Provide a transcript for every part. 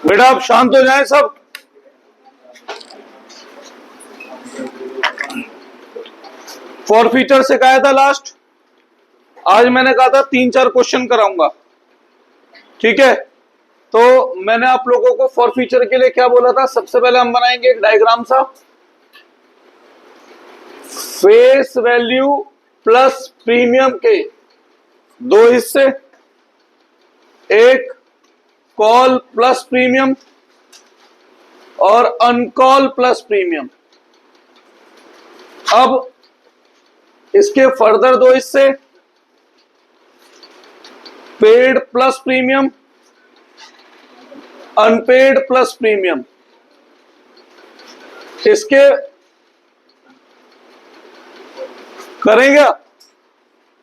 बेटा आप शांत हो जाएं सब। फॉरफीचर से कहा था लास्ट, आज मैंने कहा था 3-4 क्वेश्चन कराऊंगा, ठीक है। तो मैंने आप लोगों को फॉरफीचर के लिए क्या बोला था, सबसे पहले हम बनाएंगे एक डायग्राम सा, फेस वैल्यू प्लस प्रीमियम के दो हिस्से, एक कॉल प्लस प्रीमियम और अनकॉल प्लस प्रीमियम। अब इसके फर्दर दो हिस्से, paid plus premium, unpaid plus premium. इसके करेंगे,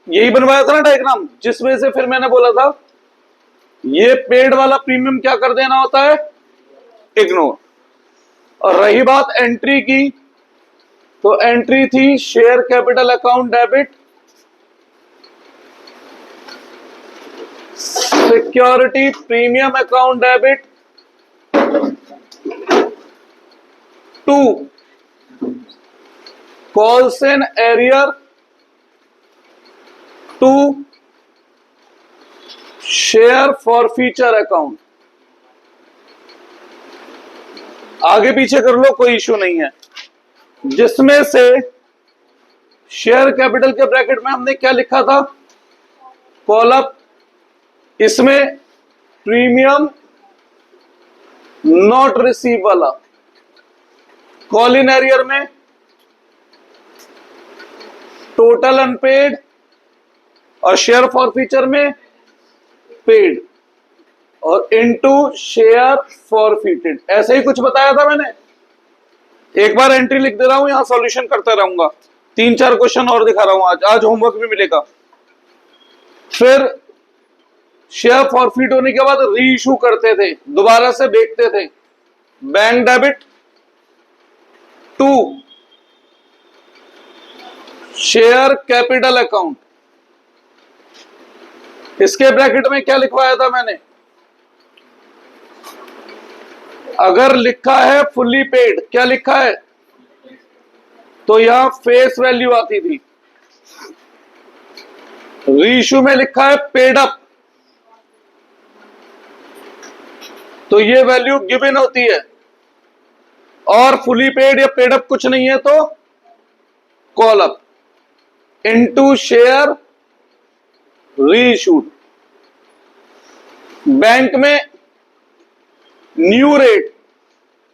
यही बनवाया था ना डायग्राम, जिसमें से फिर मैंने बोला था ये पेड वाला प्रीमियम क्या कर देना होता है, इग्नोर। और रही बात एंट्री की, तो एंट्री थी share capital account debit, security premium account debit to calls in arrear to share forfeiture account. आगे पीछे कर लो, कोई इश्यू नहीं है। जिसमें से शेयर कैपिटल के ब्रैकेट में हमने क्या लिखा था, कॉलअप, इसमें प्रीमियम नॉट रिसीव वाला, कॉल इन एरियर में टोटल अनपेड और शेयर फॉरफीचर में पेड और इनटू शेयर फॉरफीटेड। ऐसे ही कुछ बताया था मैंने। एक बार एंट्री लिख दे रहा हूं, यहां सॉल्यूशन करता रहूंगा, 3-4 क्वेश्चन और दिखा रहा हूं। आज होमवर्क भी मिलेगा। फिर शेयर फॉरफीट होने के बाद री इशू करते थे, दोबारा से देखते थे, bank debit to share capital account. इसके ब्रैकेट में क्या लिखवाया था मैंने, अगर लिखा है फुल्ली पेड, क्या लिखा है, तो यहां फेस वैल्यू आती थी। रीइश्यू में लिखा है पेड अप, तो ये वैल्यू गिवन होती है। और फुली पेड या पेड अप कुछ नहीं है तो call up into share reissued. Bank में न्यू रेट,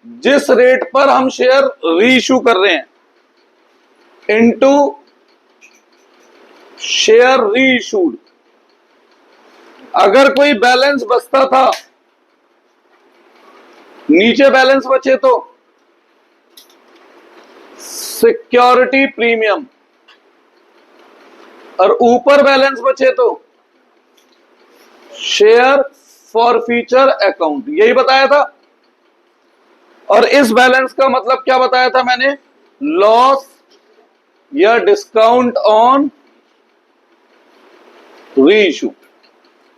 जिस रेट पर हम शेयर रीइश्यू कर रहे हैं, इनटू शेयर रीइश्यूड। अगर कोई बैलेंस बचता था, नीचे बैलेंस बचे तो सिक्योरिटी प्रीमियम, और ऊपर बैलेंस बचे तो शेयर फॉरफीचर अकाउंट। यही बताया था। और इस बैलेंस का मतलब क्या बताया था मैंने, लॉस या डिस्काउंट ऑन रीइश्यू,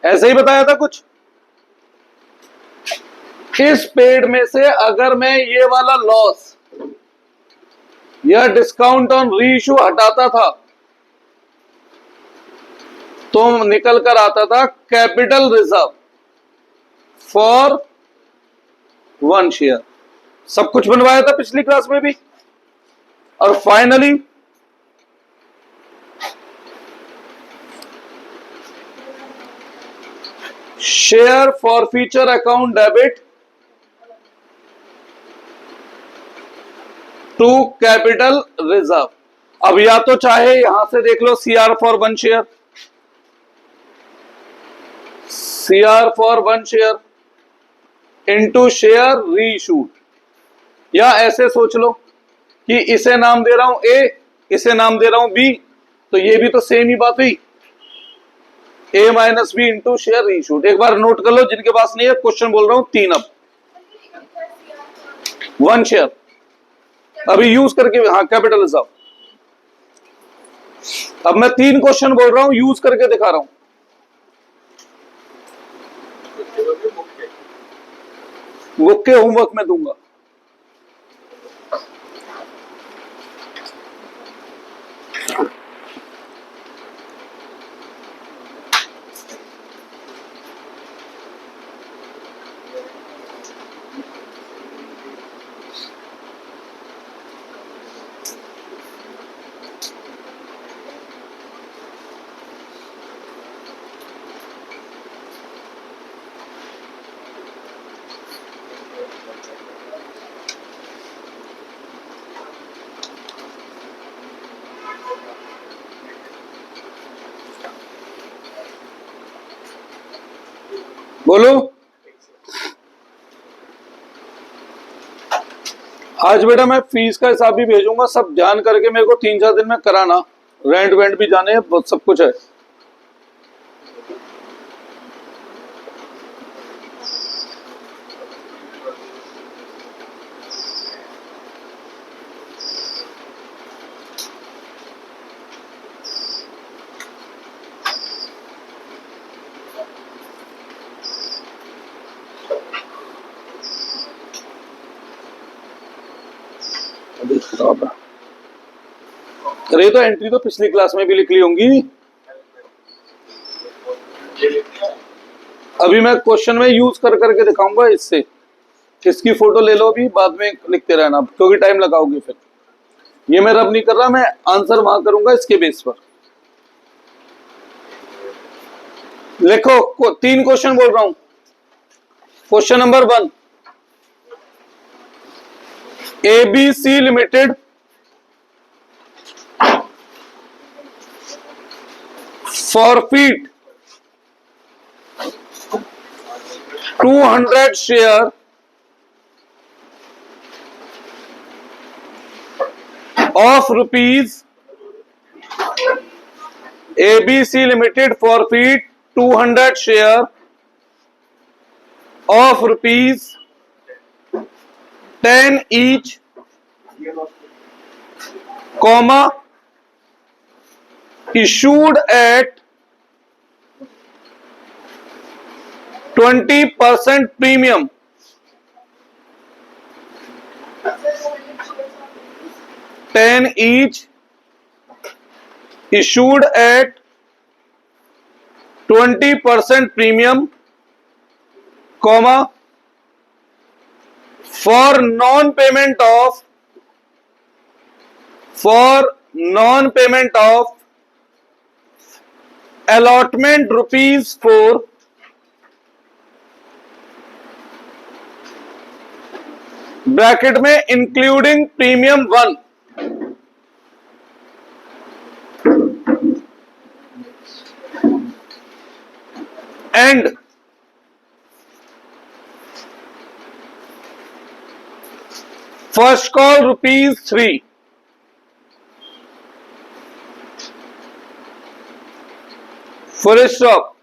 ऐसे ही बताया था कुछ। इस पेड में से अगर मैं ये वाला लॉस या डिस्काउंट ऑन रीइश्यू हटाता था, तो निकल कर आता था कैपिटल रिजर्व फॉर 1 शेयर। सब कुछ बनवाया था पिछली क्लास में भी। और finally share forfeiture account debit to capital reserve. अब या तो चाहे यहां से देख लो CR for 1 share, CR for 1 share into share reissued, या ऐसे सोच लो कि इसे नाम दे रहा हूं A, इसे नाम दे रहा हूं B, तो ये भी तो सेम ही बात हुई, A minus B into share reissued. एक बार नोट कर लो जिनके पास नहीं है, क्वेश्चन बोल रहा हूं 3। अब 1 शेयर अभी यूज करके, हाँ कैपिटल रिजर्व। अब मैं 3 क्वेश्चन बोल रहा हूं, यूज करके दिखा रहा हूं। बुक के होमवर्क में दूंगा। बोलो। आज बेटा मैं फीस का हिसाब भी भेजूंगा, सब ध्यान करके मेरे को 3-4 दिन में कराना। रेंट वेंट भी जाने हैं, सब कुछ है। अरे तो एंट्री तो पिछली क्लास में भी लिख ली होंगी। अभी मैं क्वेश्चन में यूज कर करके दिखाऊंगा इससे। इसकी फोटो ले लो, अभी बाद में लिखते रहना क्योंकि टाइम लगाओगे फिर। ये मैं रब नहीं कर रहा, मैं आंसर वहां करूंगा इसके बेस पर। लिखो, 3 क्वेश्चन बोल रहा हूं। Question number 1, ABC limited forfeit 200 share of rupees ABC Limited forfeit 200 share of rupees 10 each, comma, issued at 20% premium. $10 each, issued at 20% premium, comma, for non-payment of allotment rupees 4, bracket में including premium 1, and first call rupees 3, full stop.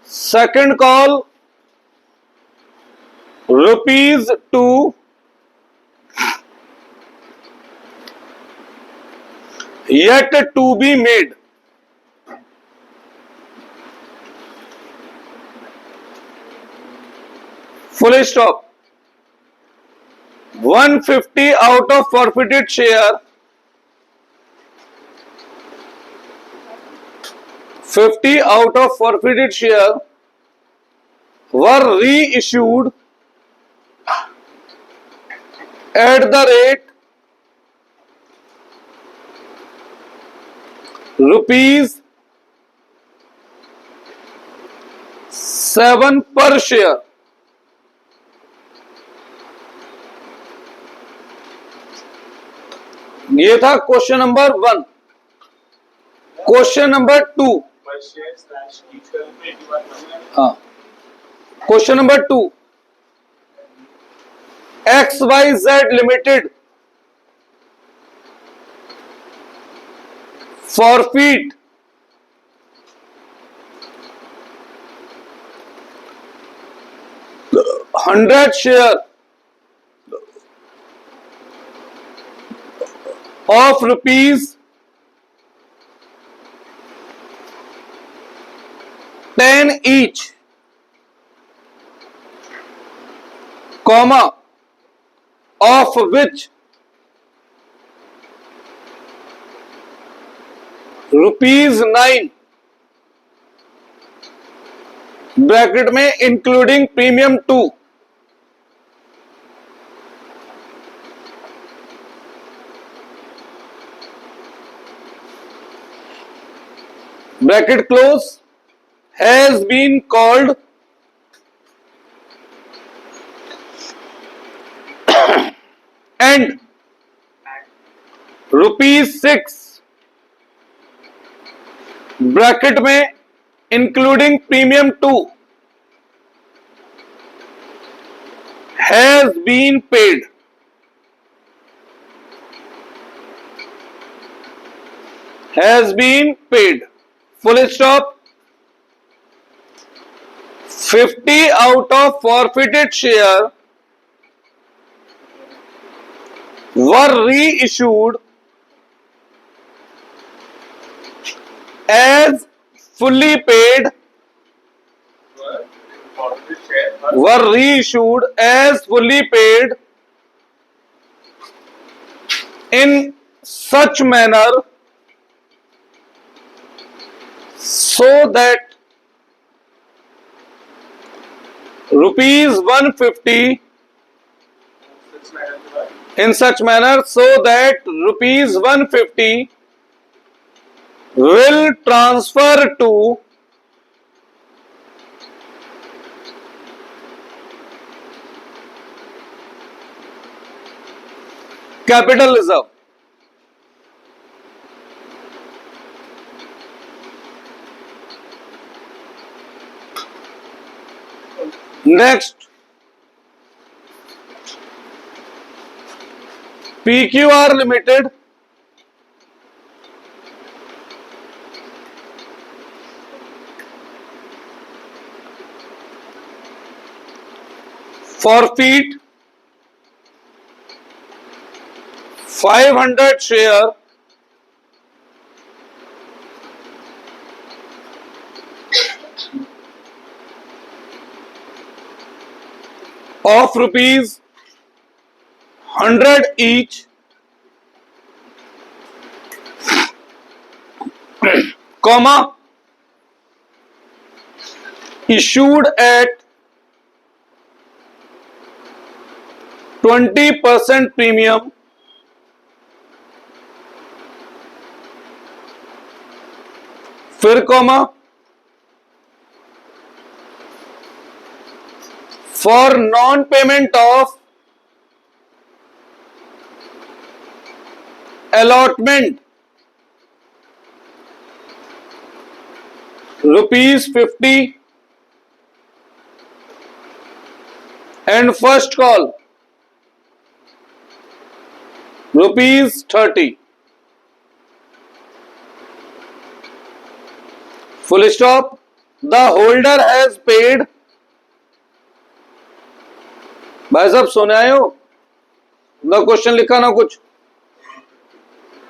Second call rupees 2, yet to be made, full stop। 150 out of forfeited share, 50 out of forfeited share were reissued at the rate rupees 7 per share। ये था question number 1। Question number 2, हाँ, question number 2, XYZ limited forfeit 100 share of rupees 10 each, comma of which ₹9 bracket में including premium 2 bracket close has been called and ₹6 bracket में including premium 2 has been paid full stop 50 out of forfeited share were reissued as fully paid in such manner so that ₹150 will transfer to capital reserve. Next, PQR Limited forfeit 500 share of ₹100 each comma issued at 20% premium फिर comma for non-payment of allotment ₹50 and first call ₹30 full stop. The holder has paid. भाई साहब सुने आए हो ना? Question लिखा ना कुछ?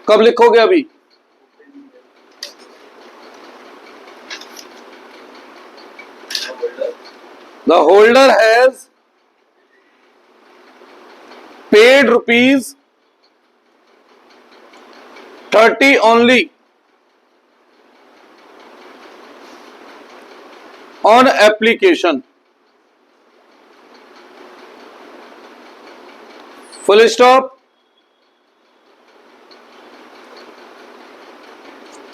कब लिखोगे? अभी the holder has paid ₹30 only on application full stop.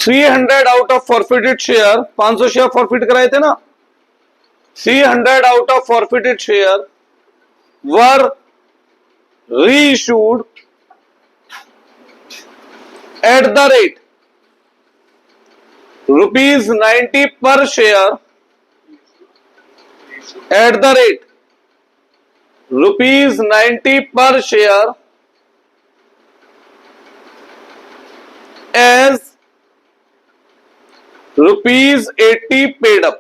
300 out of forfeited share, 500 share forfeit कराए थे ना, 300 out of forfeited share were reissued at the rate ₹90 per share, at the rate ₹90 per share as ₹80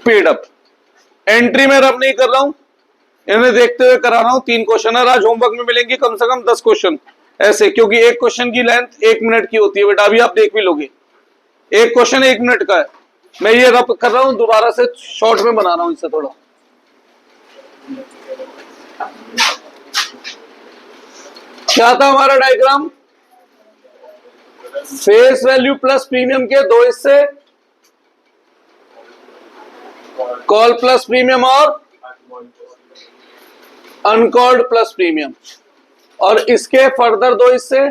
paid up. Entry में रब नहीं कर रहा हूं, इन्हें देखते हुए करा रहा हूं। 3 क्वेश्चन है आज होमवर्क में मिलेंगे कम से कम 10 क्वेश्चन ऐसे, क्योंकि एक क्वेश्चन की लेंथ 1 मिनट की होती है बेटा, अभी आप देख भी लोगे। एक क्वेश्चन 1 मिनट का है, मैं ये रब कर रहा हूं, दोबारा से शॉर्ट में बना रहा हूं इससे थोड़ा। क्या था हमारा diagram? Face value plus premium के दो हिस्से, कॉल प्लस प्रीमियम और अनकॉल्ड प्लस प्रीमियम, और इसके फर्दर दो हिस्से,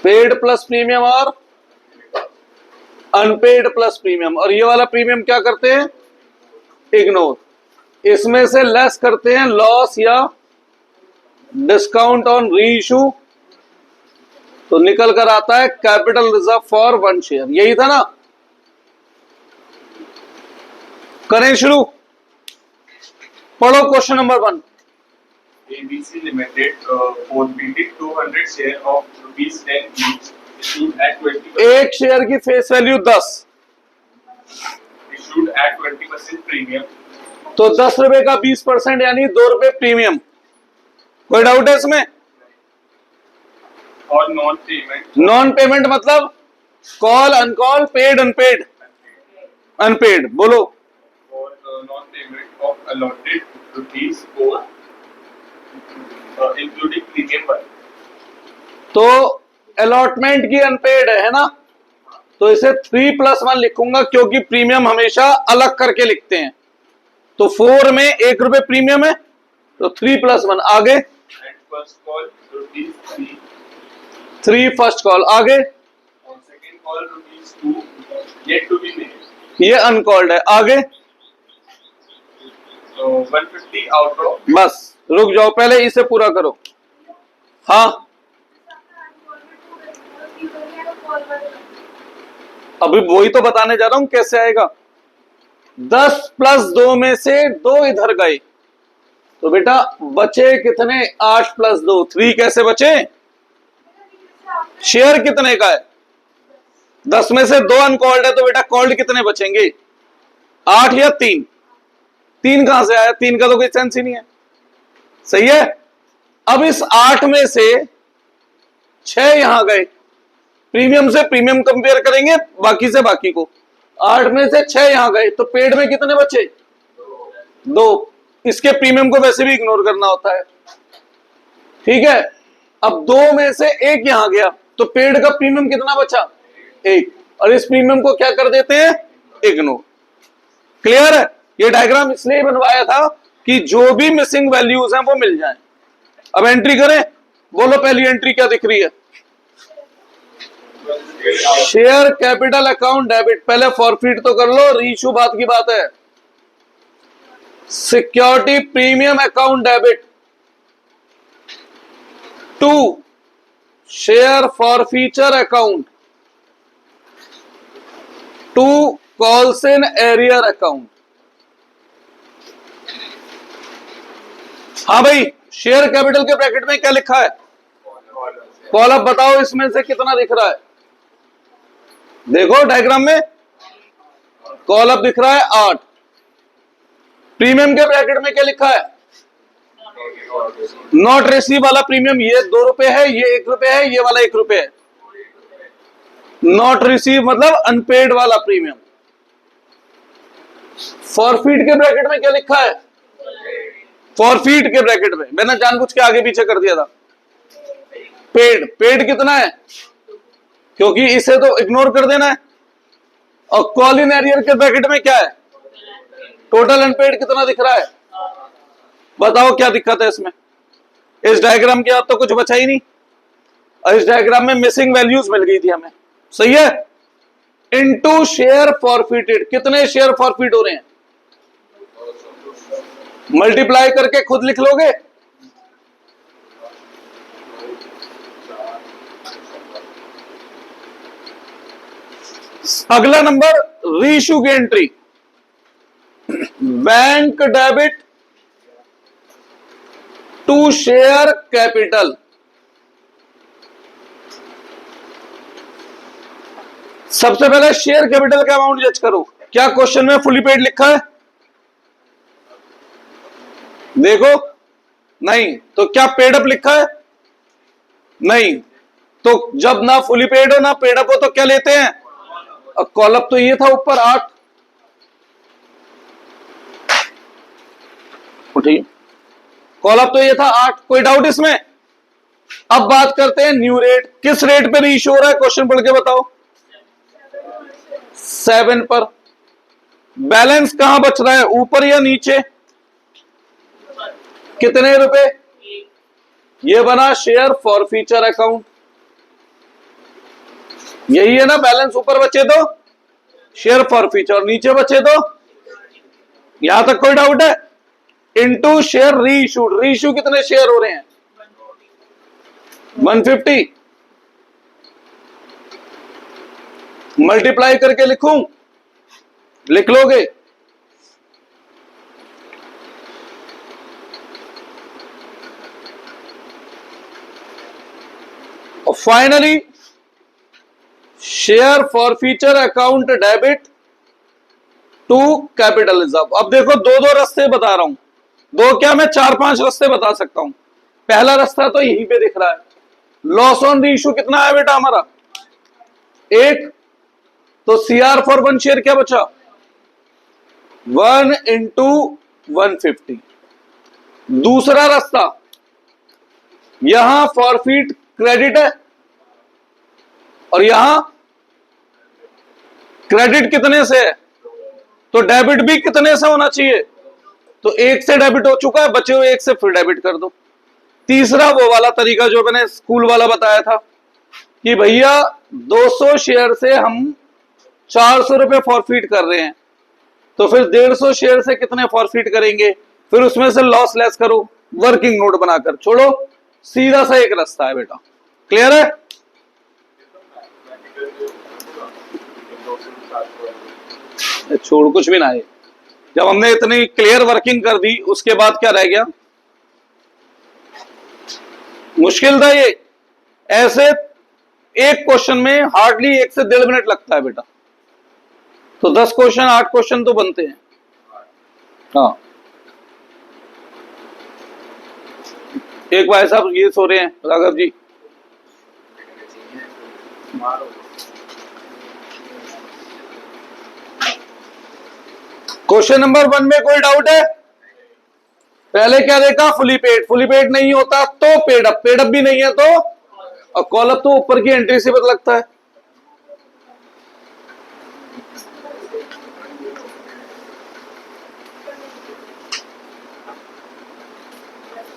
पेड प्लस प्रीमियम और अनपेड प्लस प्रीमियम। और ये वाला प्रीमियम क्या करते हैं? इग्नोर। इसमें से लेस करते हैं लॉस या डिस्काउंट ऑन री इशू, तो निकल कर आता है कैपिटल रिजर्व फॉर 1 शेयर। यही था ना? करें शुरू। पढ़ो question number 1। ABC Limited forfeited 200 share of ₹10 each, issued at 20%. एक शेयर की face value 10, Issued at 20% premium. तो 10 रुपए का 20% यानी 2 रुपए प्रीमियम। कोई डाउट है इसमें? और non-payment. नॉन पेमेंट मतलब call, uncall, paid, unpaid. Unpaid बोलो। For non-payment of allotted ₹4, including premium 1. तो अलॉटमेंट की अनपेड है ना, तो इसे 3+1 लिखूंगा क्योंकि प्रीमियम हमेशा अलग करके लिखते हैं। तो 4 में 1 रुपए प्रीमियम है, तो 3+1 आगे। And first call ₹3. 3 first call आगे। On second call ₹2, yet to be made. ये अनकॉल्ड है आगे। So 150 out of. बस रुक जाओ, पहले इसे पूरा करो। हाँ, अभी वही तो बताने जा रहा हूं कैसे आएगा। 10 + 2 में से 2 इधर गए, तो बेटा बचे कितने? 8 + 2, 3 कैसे बचे? शेयर कितने का है? 10 में से 2 अनकॉल्ड है, तो बेटा कॉल्ड कितने बचेंगे? 8 या 3? 3 कहां से आया? 3 का तो कोई सेंस ही नहीं है। सही है। अब इस 8 में से 6 यहां गए, प्रीमियम से प्रीमियम कंपेयर करेंगे बाकी से बाकी को। 8 में से 6 यहां गए, तो पेड में कितने बचे? 2। इसके प्रीमियम को वैसे भी इग्नोर करना होता है, ठीक है। अब 2 में से 1 यहां गया, तो पेड का प्रीमियम कितना बचा? 1, और इस प्रीमियम को क्या कर देते हैं? इग्नोर। क्लियर है? ये डायग्राम इसलिए बनवाया था कि जो भी मिसिंग वैल्यूज हैं वो मिल जाएं। अब एंट्री करें। बोलो पहली एंट्री क्या दिख रही है? Share capital account debit. पहले फॉरफिट तो कर लो, रीइश्यू बात की बात है। Security premium account debit to share forfeiture account to calls in arrear account. हाँ भाई, शेयर कैपिटल के ब्रैकेट में क्या लिखा है? कॉल। अब बताओ इसमें से कितना दिख रहा है? देखो डायग्राम में कॉल अप दिख रहा है 8। प्रीमियम के ब्रैकेट में क्या लिखा है? नॉट रिसीव वाला प्रीमियम ये 2 रुपए है, ये 1 रुपए है, ये वाला 1 रुपए है। नॉट रिसीव मतलब अनपेड वाला प्रीमियम। फॉरफीट के ब्रैकेट में क्या लिखा है? फॉरफीट के ब्रैकेट में मैंने जानबूझ के आगे पीछे कर दिया था। पेड। पेड कितना है? क्योंकि इसे तो इग्नोर कर देना है। और कॉल इन एरियर के ब्रैकेट में क्या है? टोटल अनपेड कितना दिख रहा है? बताओ क्या दिक्कत है इसमें? इस डायग्राम के बाद तो कुछ बचा ही नहीं, और इस डायग्राम में मिसिंग वैल्यूज मिल गई थी हमें। सही है। Into share forfeited. कितने शेयर फॉरफिट हो रहे हैं? मल्टीप्लाई करके खुद लिख लोगे। अगला नंबर रीइश्यू की entry. Bank debit to share capital. सबसे पहले शेयर कैपिटल का अमाउंट जज करो। क्या क्वेश्चन में फुली पेड लिखा है? देखो नहीं। तो क्या पेड अप लिखा है? नहीं। तो जब ना फुली पेड हो ना पेड अप हो तो क्या लेते हैं? कॉल अप तो ये था ऊपर 8। ठीक, कॉल अप तो ये था 8, कोई डाउट इसमें? अब बात करते हैं न्यू रेट, किस रेट पे रीइश्यू हो रहा है, क्वेश्चन पढ़ के बताओ। 7 पर। बैलेंस कहां बच रहा है, ऊपर या नीचे? कितने रुपए? ये बना शेयर फॉर फ्यूचर अकाउंट, यही है ना, बैलेंस ऊपर बचे तो शेयर फॉर फ्यूचर, नीचे बचे तो, यहां तक कोई डाउट है? इनटू शेयर रीइश्यूड, रीइश्यू कितने शेयर हो रहे हैं? 150। मल्टीप्लाई करके लिखूं, लिख लोगे? और finally share forfeiture account debit to capital reserve. अब देखो दो दो रास्ते बता रहा हूं, दो क्या मैं 4-5 रास्ते बता सकता हूं। पहला रास्ता तो यहीं पे दिख रहा है, लॉस ऑन रीइश्यू कितना है बेटा हमारा? 1, तो सीआर फॉर 1 शेयर क्या बचा? 1 इंटू 150। दूसरा रास्ता, यहां फॉरफिट क्रेडिट है और यहां क्रेडिट कितने से है, तो डेबिट भी कितने से होना चाहिए? तो 1 से डेबिट हो चुका है, बचे हुए 1 से फिर डेबिट कर दो। तीसरा वो वाला तरीका जो मैंने स्कूल वाला बताया था कि भैया 200 शेयर से हम 400 रुपए फॉरफिट कर रहे हैं, तो फिर 150 शेयर से कितने फॉरफिट करेंगे, फिर उसमें से लॉस लेस करो, वर्किंग नोट बनाकर छोड़ो। सीधा सा एक रास्ता है बेटा, क्लियर है? छोड़ कुछ भी ना है, जब हमने इतनी क्लियर वर्किंग कर दी उसके बाद क्या रह गया? मुश्किल था ये, ऐसे एक क्वेश्चन में हार्डली 1 से 1.5 मिनट लगता है बेटा, तो 10 क्वेश्चन 8 क्वेश्चन तो बनते हैं। हाँ, एक भाई साहब ये सो रहे हैं राघव जी। क्वेश्चन नंबर 1 में कोई डाउट है? पहले क्या देखा, फुली पेड, फुली पेड नहीं होता तो पेड अप, पेड अप भी नहीं है तो, और कॉल अप तो ऊपर की एंट्री से पता लगता है।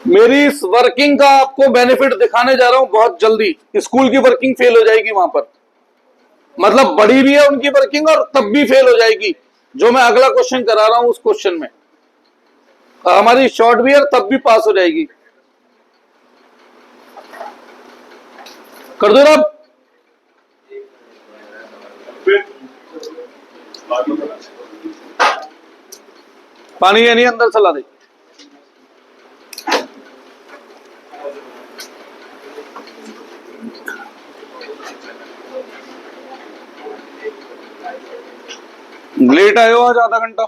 मेरी इस वर्किंग का आपको बेनिफिट दिखाने जा रहा हूं बहुत जल्दी। स्कूल की वर्किंग फेल हो जाएगी वहां पर, मतलब बड़ी भी है उनकी वर्किंग और तब भी फेल हो जाएगी, जो मैं अगला क्वेश्चन करा रहा हूं उस क्वेश्चन में। हमारी शॉर्ट भी है तब भी पास हो जाएगी। कर दो ना, पानी है नहीं, अंदर चला दे। लेट आए हो आज आधा घंटा।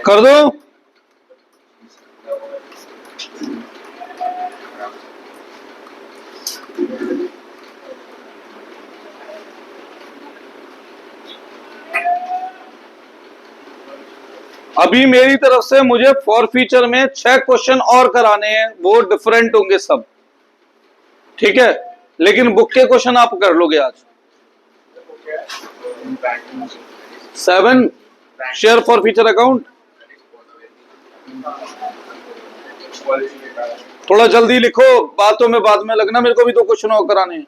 कर दो। अभी मेरी तरफ से मुझे फॉर फ्यूचर में 6 क्वेश्चन और कराने हैं, वो डिफरेंट होंगे सब, ठीक है? लेकिन बुक के क्वेश्चन आप कर लोगे आज। 7 शेयर फॉर फ्यूचर अकाउंट, थोड़ा जल्दी लिखो, बातों में बाद में लगना, मेरे को भी 2 क्वेश्चन और कराने हैं।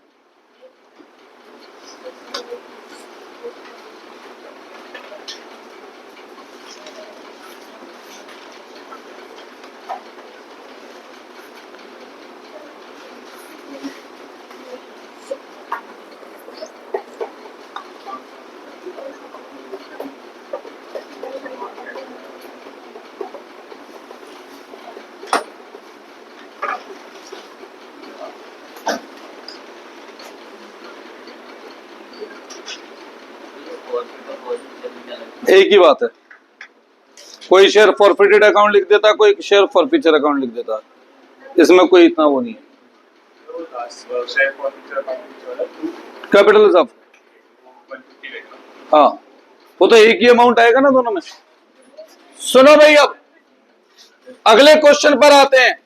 एक ही बात है, कोई शेयर फॉरफिटेड अकाउंट लिख देता, कोई शेयर फॉरफीचर अकाउंट लिख देता, इसमें कोई इतना वो नहीं है। कैपिटल रिजर्व, हाँ वो तो एक ही अमाउंट आएगा ना दोनों में। सुनो भाई, अब अगले क्वेश्चन पर आते हैं।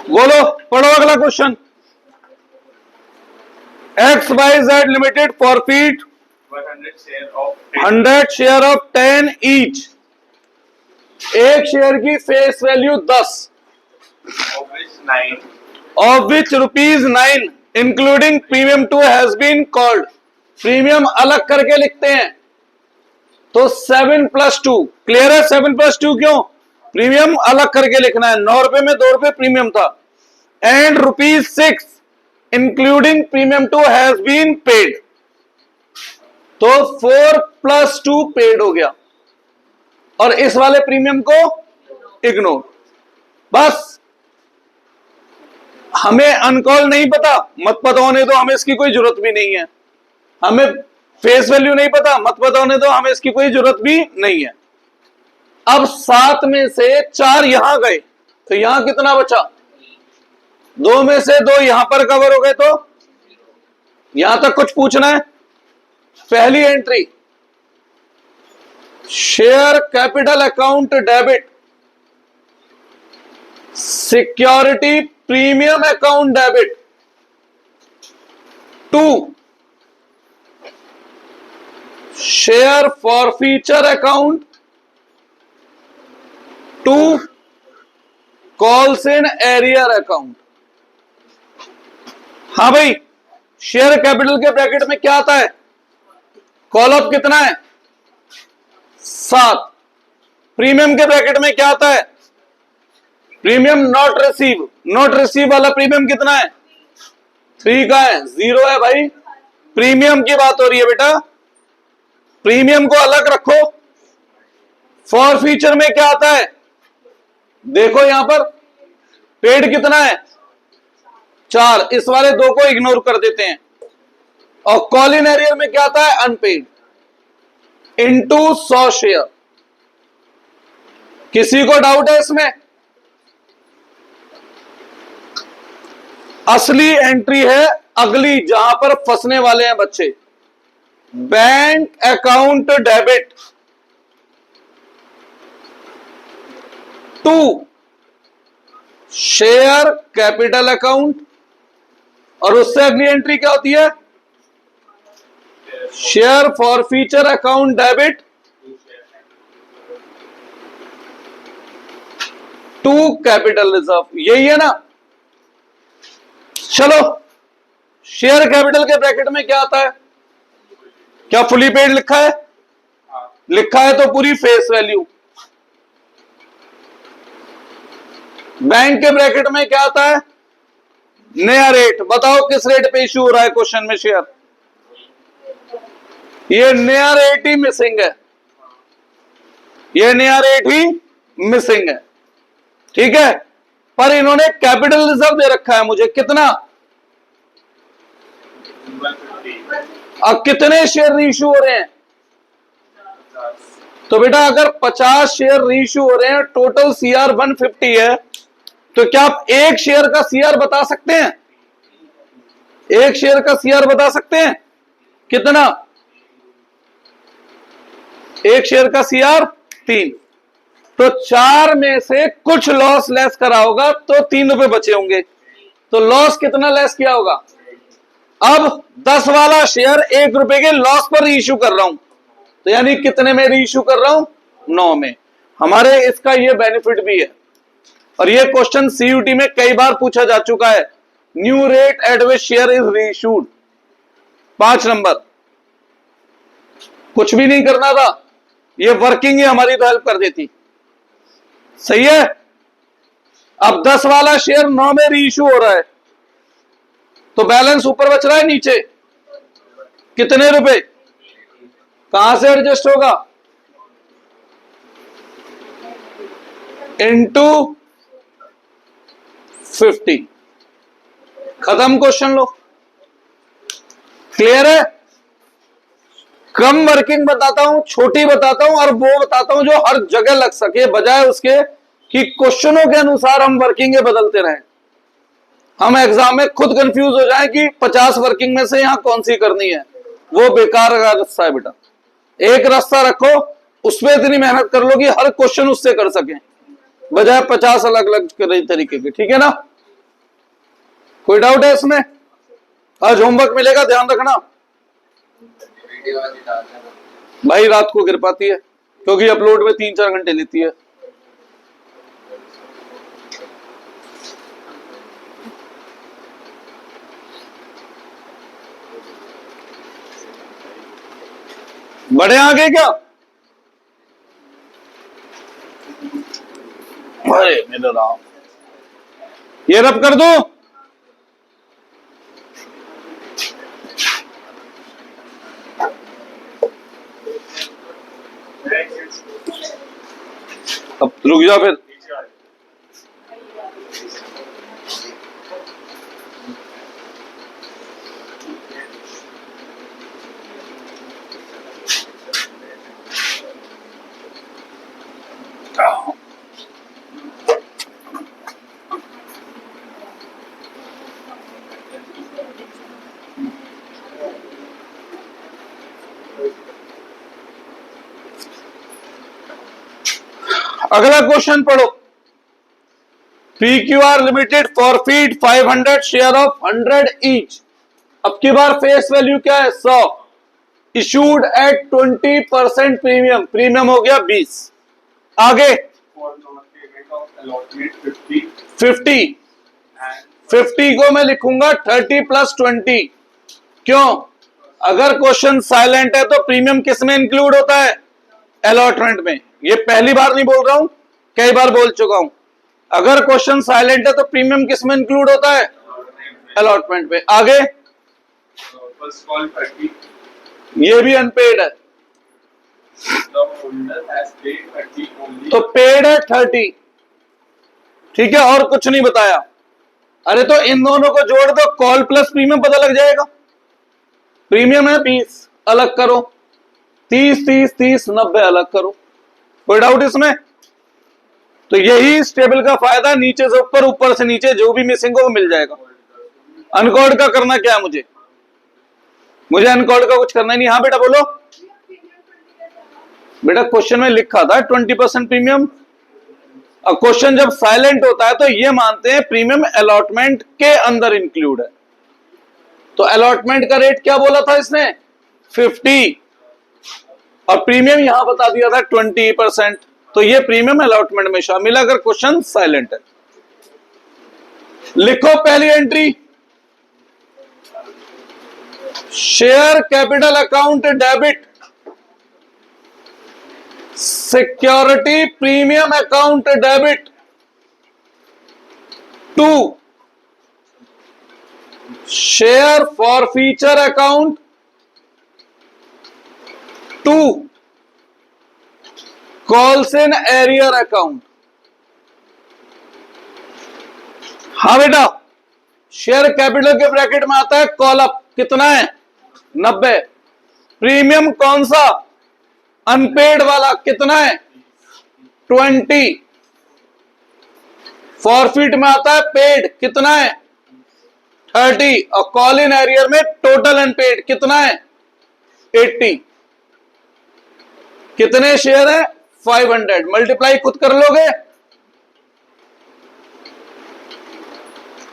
बोलो, पढ़ो अगला question. X Y Z limited forfeit 100 share of 10 each. एक शेयर की face value 10, of which ₹9 including premium 2 has been called. Premium अलग करके लिखते हैं तो 7+2, क्लियर है? 7+2 क्यों? प्रीमियम अलग करके लिखना है। 9 रुपए में 2 रुपए प्रीमियम था। And ₹6 including premium 2 has been paid, तो 4+2 पेड हो गया, और इस वाले प्रीमियम को इग्नोर। बस हमें अनकॉल नहीं पता, मत पता होने दो, हमें इसकी कोई जरूरत भी नहीं है। हमें फेस वैल्यू नहीं पता, मत पता होने दो, हमें इसकी कोई जरूरत भी नहीं है। अब 7 में से 4 यहां गए तो यहां कितना बचा? 2 में से 2 यहां पर कवर हो गए, तो यहां तक कुछ पूछना है? पहली entry, share capital account debit, security premium account debit. 2, share forfeiture account. 2, calls in arrear account. हाँ भाई, शेयर कैपिटल के ब्रैकेट में क्या आता है? कॉल अप कितना है? 7। प्रीमियम के ब्रैकेट में क्या आता है? Premium not receive. Not receive वाला प्रीमियम कितना है? 3 का है, 0 है भाई। प्रीमियम की बात हो रही है बेटा, प्रीमियम को अलग रखो। फॉरफीचर में क्या आता है? देखो यहां पर पेड कितना है? 4, इस वाले 2 को इग्नोर कर देते हैं। और कॉल इन एरियर में क्या आता है? Unpaid into 100 share. किसी को डाउट है इसमें? असली एंट्री है अगली, जहां पर फंसने वाले हैं बच्चे। Bank account debit 2, share capital account, और उससे अगली एंट्री क्या होती है? Share forfeiture account debit 2, capital reserve. यही है ना? चलो, शेयर कैपिटल के ब्रैकेट में क्या आता है? क्या फुली पेड लिखा है? लिखा है तो पूरी फेस वैल्यू। बैंक के ब्रैकेट में क्या आता है? नया रेट। बताओ किस रेट पे इश्यू हो रहा है क्वेश्चन में शेयर? ये नया रेट ही मिसिंग है, ये नया रेट ही मिसिंग है, ठीक है। पर इन्होंने कैपिटल रिजर्व दे रखा है मुझे, कितना? अब कितने शेयर रीइश्यू हो रहे हैं? तो बेटा अगर 50 शेयर रीइश्यू हो रहे हैं, टोटल सीआर 150 है, तो क्या आप एक शेयर का सीआर बता सकते हैं? एक शेयर का सीआर बता सकते हैं? कितना? एक शेयर का सीआर 3। तो 4 में से कुछ लॉस लेस करा होगा तो 3 रुपए बचे होंगे। तो लॉस कितना लेस किया होगा? अब 10 वाला शेयर 1 रुपए के लॉस पर रीइश्यू कर रहा हूं, तो यानी कितने में रीइश्यू कर रहा हूं? 9 में। हमारे इसका ये बेनिफिट भी है, और ये क्वेश्चन सीयूटी में कई बार पूछा जा चुका है। New rate at which share is reissued, 5 number. कुछ भी नहीं करना था, ये वर्किंग ही हमारी तो हेल्प कर देती। सही है। अब 10 वाला शेयर 9 में रीइश्यू हो रहा है, तो बैलेंस ऊपर बच रहा है नीचे कितने रुपए, कहां से एडजस्ट होगा, इंटू 50। खत्म क्वेश्चन लो। क्लियर है? कम वर्किंग बताता हूं, छोटी बताता हूं, और वो बताता हूं जो हर जगह लग सके, बजाय उसके कि क्वेश्चनों के अनुसार हम वर्किंगें बदलते रहें। हम एग्जाम में खुद कंफ्यूज हो जाए कि 50 वर्किंग में से यहां कौन सी करनी है। वो बेकार का रास्ता है बेटा। एक रास्ता रखो, उसमें इतनी मेहनत कर लो कि हर क्वेश्चन उससे कर सकें, बजाय 50 अलग अलग तरीके के। ठीक है ना? कोई डाउट है इसमें? आज होमवर्क मिलेगा, ध्यान रखना भाई। रात को गिर पाती है क्योंकि अपलोड में 3-4 घंटे लेती है। बड़े आगे क्या? अरे मेरे राम, ये रब कर दो। अब रुक जा फिर। अगला क्वेश्चन पढ़ो। PQR limited forfeit 500 share of 100 each. अब की बार फेस वैल्यू क्या है? 100। Issued at 20% premium. प्रीमियम हो गया 20। आगे 50। 50 को मैं लिखूंगा 30 + 20। क्यों? अगर क्वेश्चन साइलेंट है तो प्रीमियम किस में इंक्लूड होता है? अलॉटमेंट में। ये पहली बार नहीं बोल रहा हूं, कई बार बोल चुका हूं। अगर क्वेश्चन साइलेंट है तो प्रीमियम किस में इंक्लूड होता है? अलॉटमेंट में। आगे फर्स्ट कॉल 30, ये भी अनपेड है, the holder has paid 30 only। तो पेड है 30। ठीक है, और कुछ नहीं बताया। अरे तो इन दोनों को जोड़ दो, कॉल प्लस प्रीमियम पता लग जाएगा। प्रीमियम है 20, अलग करो। 30 30 30 90 अलग करो। कोई डाउट इसमें? तो यही इस टेबल का फायदा, नीचे से ऊपर, ऊपर से नीचे, जो भी मिसिंग हो वो मिल जाएगा। अनकोड का करना क्या है मुझे? मुझे अनकोड का कुछ करना ही नहीं। हाँ बेटा बोलो। बेटा क्वेश्चन में लिखा था 20% प्रीमियम। अब क्वेश्चन जब साइलेंट होता है तो ये मानते हैं प्रीमियम अलॉटमेंट के अंदर इंक्लूड है। तो अलॉटमेंट का रेट क्या बोला था इसने? 50, और प्रीमियम यहां बता दिया था 20%। तो ये प्रीमियम अलॉटमेंट में शामिल है अगर क्वेश्चन साइलेंट है। लिखो पहली entry, share capital account debit, security premium account debit to share forfeiture account to calls in arrear account. हाँ बेटा, शेयर कैपिटल के ब्रैकेट में आता है कॉल अप, कितना है? 90। प्रीमियम कौन सा? अनपेड वाला, कितना है? 20। फॉरफिट में आता है पेड, कितना है? 30। और कॉल इन एरियर में टोटल अनपेड कितना है? 80। कितने शेयर है? 500। मल्टीप्लाई खुद कर लोगे।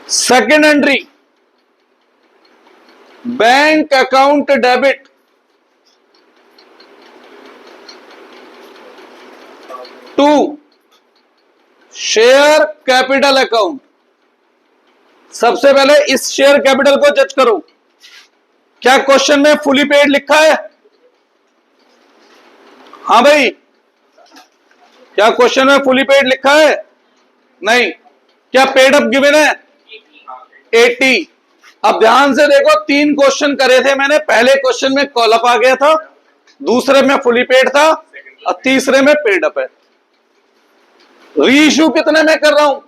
Second entry, bank account debit to share capital account. सबसे पहले इस शेयर कैपिटल को जज करो। क्या क्वेश्चन में फुली पेड लिखा है? हाँ भाई, क्या क्वेश्चन में फुली पेड लिखा है? नहीं। क्या पेड अप गिवन है? 80। अब ध्यान से देखो, 3 क्वेश्चन करे थे मैंने। पहले क्वेश्चन में कॉल अप आ गया था, दूसरे में फुली पेड था और तीसरे में पेड अप है। रीइश्यू कितने में कर रहा हूं?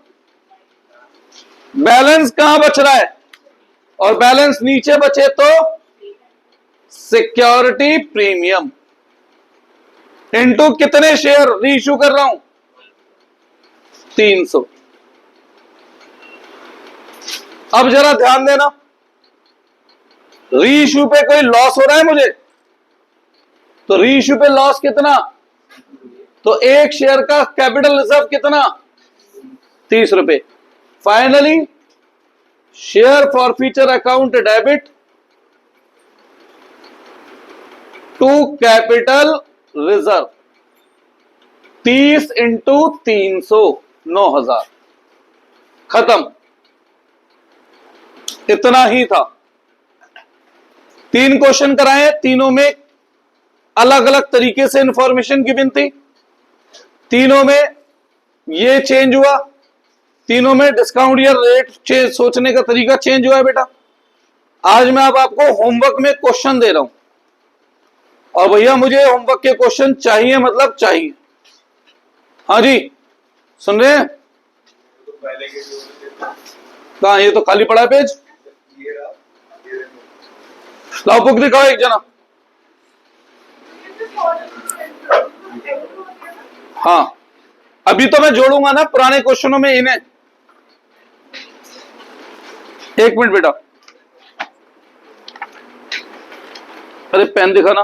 बैलेंस कहां बच रहा है और बैलेंस नीचे बचे तो सिक्योरिटी प्रीमियम इनटू कितने शेयर रीइश्यू कर रहा हूं? 300। अब जरा ध्यान देना, रीइश्यू पे कोई लॉस हो रहा है मुझे, तो रीइश्यू पे लॉस कितना? तो एक शेयर का कैपिटल रिजर्व कितना? 30 रुपए। Finally share forfeiture account debit to capital reserve 30 into 300, 9,000। खत्म। इतना ही था। 3 क्वेश्चन कराए, तीनों में अलग अलग तरीके से इंफॉर्मेशन गिवन थी, तीनों में ये चेंज हुआ, तीनों में डिस्काउंट या रेट चेंज, सोचने का तरीका चेंज हुआ है बेटा। आज मैं अब आपको होमवर्क में क्वेश्चन दे रहा हूं, और भैया मुझे होमवर्क के क्वेश्चन चाहिए, मतलब चाहिए। हाँ जी, सुन रहे हैं? तो पहले के जो कहा, ये तो खाली पड़ा है पेज। लाओ बुक दिखाओ एक जना। हाँ, अभी तो मैं जोड़ूंगा ना पुराने क्वेश्चनों में इन्हें। एक मिनट बेटा, अरे पेन दिखाना।